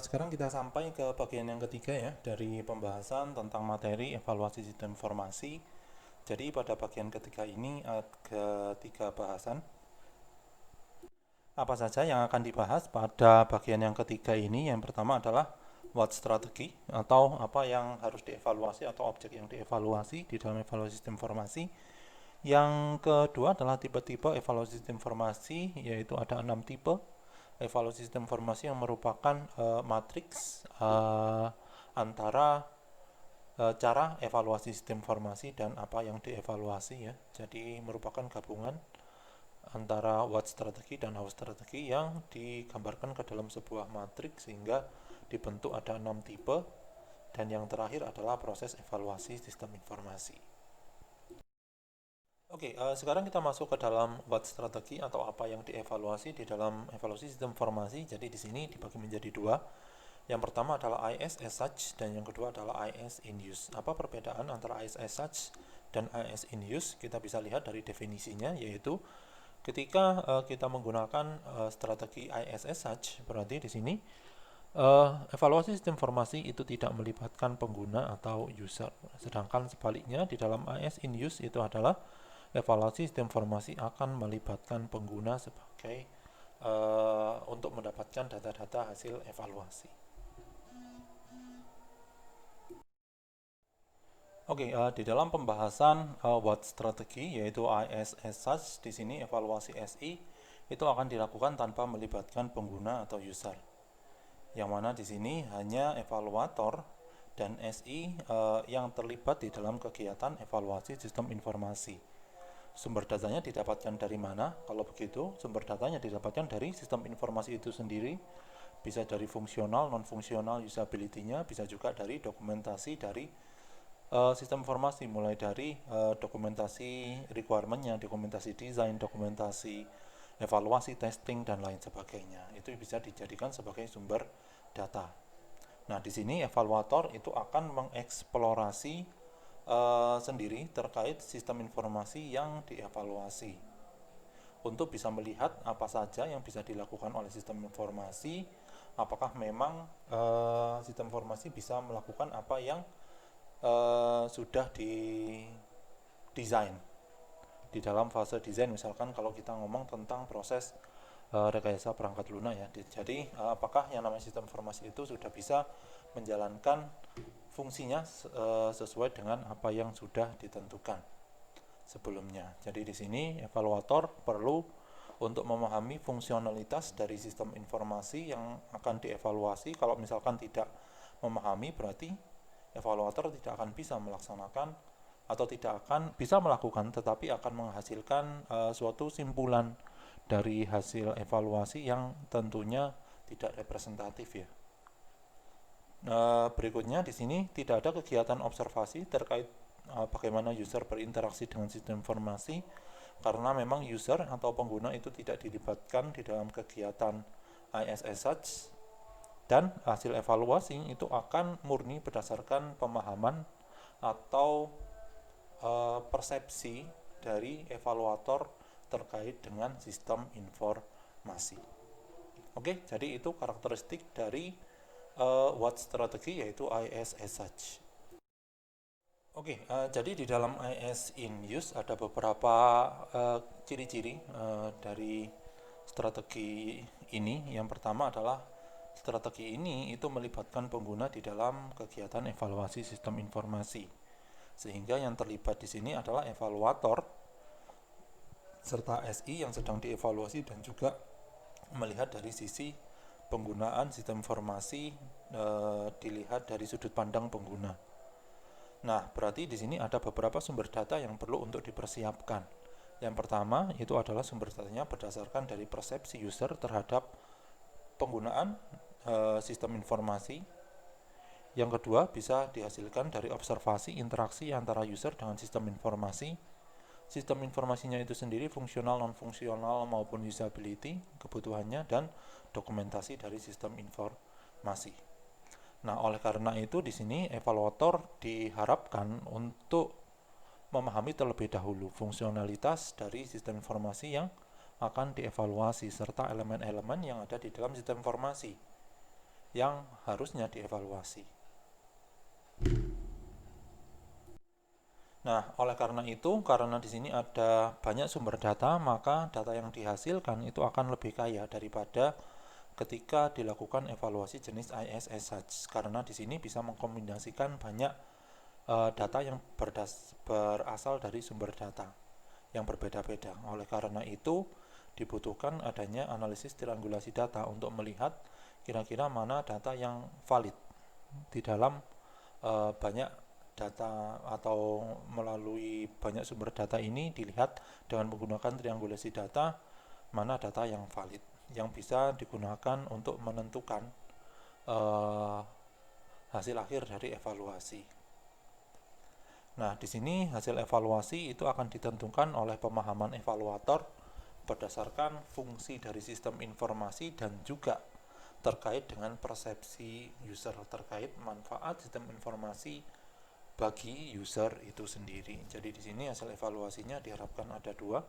Sekarang kita sampai ke bagian yang ketiga ya dari pembahasan tentang materi evaluasi sistem informasi. Jadi pada bagian ketiga ini ada tiga bahasan. Apa saja yang akan dibahas pada bagian yang ketiga ini? Yang pertama adalah what strategi atau apa yang harus dievaluasi atau objek yang dievaluasi di dalam evaluasi sistem informasi. Yang kedua adalah tipe-tipe evaluasi sistem informasi, yaitu ada 6 tipe evaluasi sistem informasi yang merupakan matriks antara cara evaluasi sistem informasi dan apa yang dievaluasi ya. Jadi merupakan gabungan antara what strategi dan how strategi yang digambarkan ke dalam sebuah matriks sehingga dibentuk ada 6 tipe, dan yang terakhir adalah proses evaluasi sistem informasi. Sekarang kita masuk ke dalam what strategi atau apa yang dievaluasi di dalam evaluasi sistem informasi. Jadi di sini dibagi menjadi dua. Yang pertama adalah IS as such dan yang kedua adalah IS in use. Apa perbedaan antara IS as such dan IS in use? Kita bisa lihat dari definisinya, yaitu ketika kita menggunakan strategi IS as such, berarti di sini evaluasi sistem informasi itu tidak melibatkan pengguna atau user. Sedangkan sebaliknya di dalam IS in use itu adalah evaluasi sistem informasi akan melibatkan pengguna sebagai untuk mendapatkan data-data hasil evaluasi. Di dalam pembahasan what strategi yaitu IS as such, di sini evaluasi SI itu akan dilakukan tanpa melibatkan pengguna atau user. Yang mana di sini hanya evaluator dan SI yang terlibat di dalam kegiatan evaluasi sistem informasi. Sumber datanya didapatkan dari mana? Kalau begitu, sumber datanya didapatkan dari sistem informasi itu sendiri, bisa dari fungsional, non-fungsional, usability-nya, bisa juga dari dokumentasi dari sistem informasi, mulai dari dokumentasi requirement-nya, dokumentasi desain, dokumentasi evaluasi, testing, dan lain sebagainya. Itu bisa dijadikan sebagai sumber data. Nah, di sini evaluator itu akan mengeksplorasi sendiri terkait sistem informasi yang dievaluasi untuk bisa melihat apa saja yang bisa dilakukan oleh sistem informasi, apakah memang sistem informasi bisa melakukan apa yang sudah didesain di dalam fase desain. Misalkan kalau kita ngomong tentang proses rekayasa perangkat lunak ya. Jadi apakah yang namanya sistem informasi itu sudah bisa menjalankan fungsinya sesuai dengan apa yang sudah ditentukan sebelumnya. Jadi di sini evaluator perlu untuk memahami fungsionalitas dari sistem informasi yang akan dievaluasi. Kalau misalkan tidak memahami, berarti evaluator tidak akan bisa melaksanakan atau tidak akan bisa melakukan, tetapi akan menghasilkan suatu simpulan dari hasil evaluasi yang tentunya tidak representatif ya. Berikutnya di sini tidak ada kegiatan observasi terkait bagaimana user berinteraksi dengan sistem informasi, karena memang user atau pengguna itu tidak dilibatkan di dalam kegiatan IS as such, dan hasil evaluasi itu akan murni berdasarkan pemahaman atau persepsi dari evaluator terkait dengan sistem informasi. Jadi itu karakteristik dari what strategi yaitu IS as such. Jadi di dalam IS in use ada beberapa ciri-ciri dari strategi ini. Yang pertama adalah strategi ini itu melibatkan pengguna di dalam kegiatan evaluasi sistem informasi, sehingga yang terlibat di sini adalah evaluator serta SI yang sedang dievaluasi, dan juga melihat dari sisi penggunaan sistem informasi dilihat dari sudut pandang pengguna. Nah, berarti di sini ada beberapa sumber data yang perlu untuk dipersiapkan. Yang pertama itu adalah sumber datanya berdasarkan dari persepsi user terhadap penggunaan sistem informasi. Yang kedua bisa dihasilkan dari observasi interaksi antara user dengan sistem informasi. Sistem informasinya itu sendiri fungsional, non-fungsional maupun usability, kebutuhannya, dan dokumentasi dari sistem informasi. Nah, oleh karena itu di sini evaluator diharapkan untuk memahami terlebih dahulu fungsionalitas dari sistem informasi yang akan dievaluasi serta elemen-elemen yang ada di dalam sistem informasi. yang harusnya dievaluasi. Nah, oleh karena itu, karena di sini ada banyak sumber data, maka data yang dihasilkan itu akan lebih kaya daripada ketika dilakukan evaluasi jenis ISS Search. Karena di sini bisa mengkombinasikan banyak data yang berasal dari sumber data yang berbeda-beda. Oleh karena itu, dibutuhkan adanya analisis triangulasi data untuk melihat kira-kira mana data yang valid di dalam banyak data atau melalui banyak sumber data ini dilihat dengan menggunakan triangulasi data mana data yang valid yang bisa digunakan untuk menentukan hasil akhir dari evaluasi. Nah, di sini hasil evaluasi itu akan ditentukan oleh pemahaman evaluator berdasarkan fungsi dari sistem informasi dan juga terkait dengan persepsi user terkait manfaat sistem informasi bagi user itu sendiri. Jadi di sini hasil evaluasinya diharapkan ada dua.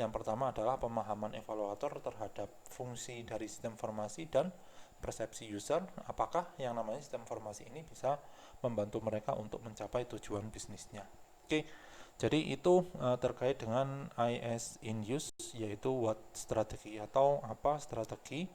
Yang pertama adalah pemahaman evaluator terhadap fungsi dari sistem informasi dan persepsi user, apakah yang namanya sistem informasi ini bisa membantu mereka untuk mencapai tujuan bisnisnya. Oke, jadi itu terkait dengan IS in use, yaitu what strategi atau apa strategi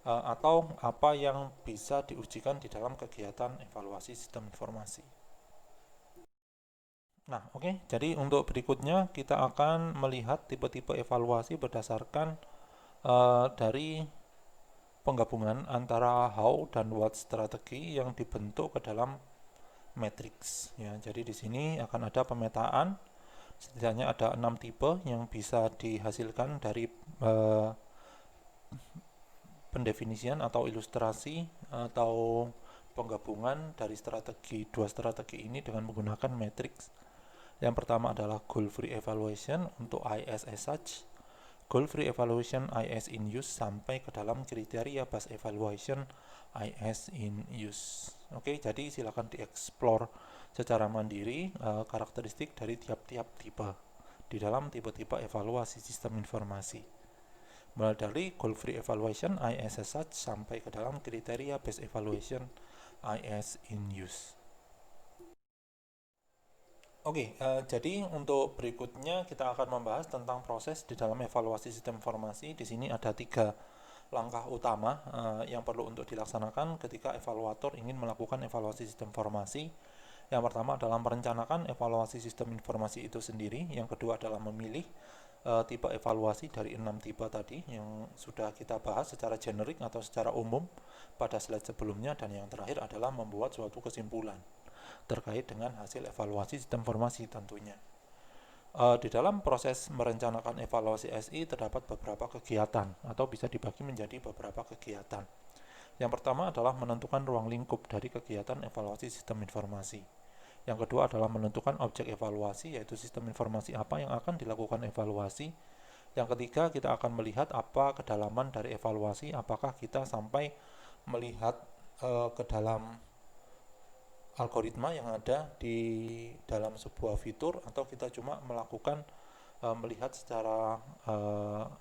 atau apa yang bisa diujikan di dalam kegiatan evaluasi sistem informasi. Nah, oke. Jadi untuk berikutnya kita akan melihat tipe-tipe evaluasi berdasarkan dari penggabungan antara how dan what strategi yang dibentuk ke dalam matrix. Ya, jadi di sini akan ada pemetaan. Setidaknya ada 6 tipe yang bisa dihasilkan dari pendefinisian atau ilustrasi atau penggabungan dari dua strategi ini dengan menggunakan matrix. Yang pertama adalah goal free evaluation untuk IS as such, goal free evaluation IS in use sampai ke dalam kriteria based evaluation IS in use. Oke, jadi silakan dieksplor secara mandiri karakteristik dari tiap-tiap tipe di dalam tipe-tipe evaluasi sistem informasi. Mulai dari goal free evaluation IS as such sampai ke dalam kriteria based evaluation IS in use. Oke, jadi untuk berikutnya kita akan membahas tentang proses di dalam evaluasi sistem informasi. Di sini ada 3 langkah utama yang perlu untuk dilaksanakan ketika evaluator ingin melakukan evaluasi sistem informasi. Yang pertama adalah merencanakan evaluasi sistem informasi itu sendiri. Yang kedua adalah memilih tipe evaluasi dari 6 tipe tadi yang sudah kita bahas secara generik atau secara umum pada slide sebelumnya. Dan yang terakhir adalah membuat suatu kesimpulan terkait dengan hasil evaluasi sistem informasi tentunya. Di dalam proses merencanakan evaluasi SI terdapat beberapa kegiatan atau bisa dibagi menjadi beberapa kegiatan. Yang pertama adalah menentukan ruang lingkup dari kegiatan evaluasi sistem informasi. Yang kedua adalah menentukan objek evaluasi, yaitu sistem informasi apa yang akan dilakukan evaluasi. Yang ketiga, kita akan melihat apa kedalaman dari evaluasi, apakah kita sampai melihat ke dalam algoritma yang ada di dalam sebuah fitur atau kita cuma melakukan melihat secara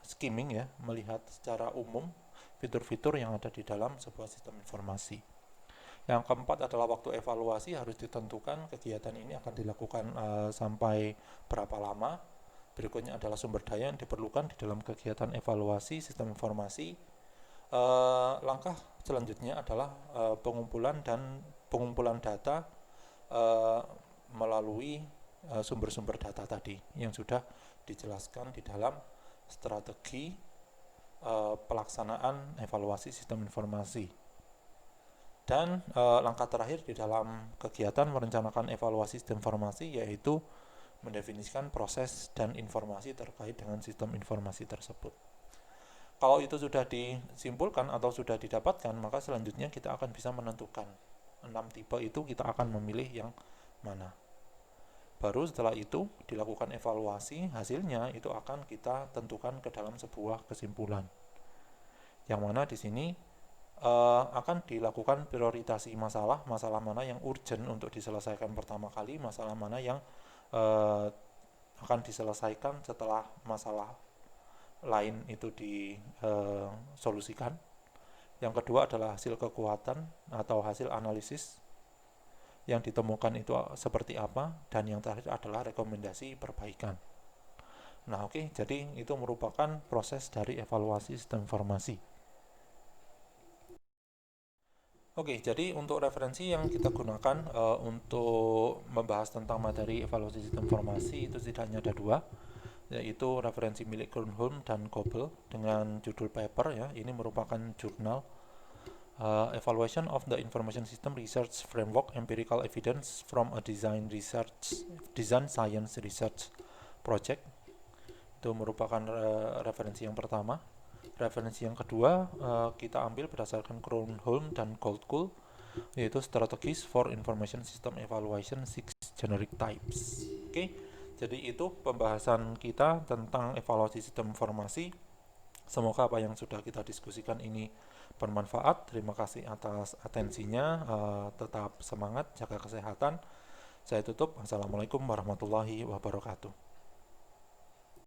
skimming ya, melihat secara umum fitur-fitur yang ada di dalam sebuah sistem informasi. Yang keempat adalah waktu evaluasi harus ditentukan kegiatan ini akan dilakukan sampai berapa lama. Berikutnya adalah sumber daya yang diperlukan di dalam kegiatan evaluasi sistem informasi. Langkah selanjutnya adalah pengumpulan data melalui sumber-sumber data tadi yang sudah dijelaskan di dalam strategi pelaksanaan evaluasi sistem informasi. Dan langkah terakhir di dalam kegiatan merencanakan evaluasi sistem informasi yaitu mendefinisikan proses dan informasi terkait dengan sistem informasi tersebut. Kalau itu sudah disimpulkan atau sudah didapatkan, maka selanjutnya kita akan bisa menentukan 6 tipe itu kita akan memilih yang mana. Baru setelah itu dilakukan evaluasi, hasilnya itu akan kita tentukan ke dalam sebuah kesimpulan. Yang mana di sini akan dilakukan prioritasi masalah mana yang urgent untuk diselesaikan pertama kali, masalah mana yang akan diselesaikan setelah masalah lain itu disolusikan. Yang kedua adalah hasil kekuatan atau hasil analisis yang ditemukan itu seperti apa, dan yang terakhir adalah rekomendasi perbaikan. Nah, oke, jadi itu merupakan proses dari evaluasi sistem informasi. Oke, jadi untuk referensi yang kita gunakan untuk membahas tentang materi evaluasi sistem informasi itu setidaknya ada dua, yaitu referensi milik Kronholm dan Koppel dengan judul paper ya. Ini merupakan jurnal Evaluation of the Information System Research Framework Empirical Evidence from a Design Science Research Project. Itu merupakan referensi yang pertama. Referensi yang kedua kita ambil berdasarkan Kronholm dan Goldkuhl, yaitu Strategies for Information System Evaluation 6 Generic Types. Oke, jadi itu pembahasan kita tentang evaluasi sistem informasi. Semoga apa yang sudah kita diskusikan ini bermanfaat. Terima kasih atas atensinya. Tetap semangat, jaga kesehatan. Saya tutup. Assalamualaikum warahmatullahi wabarakatuh.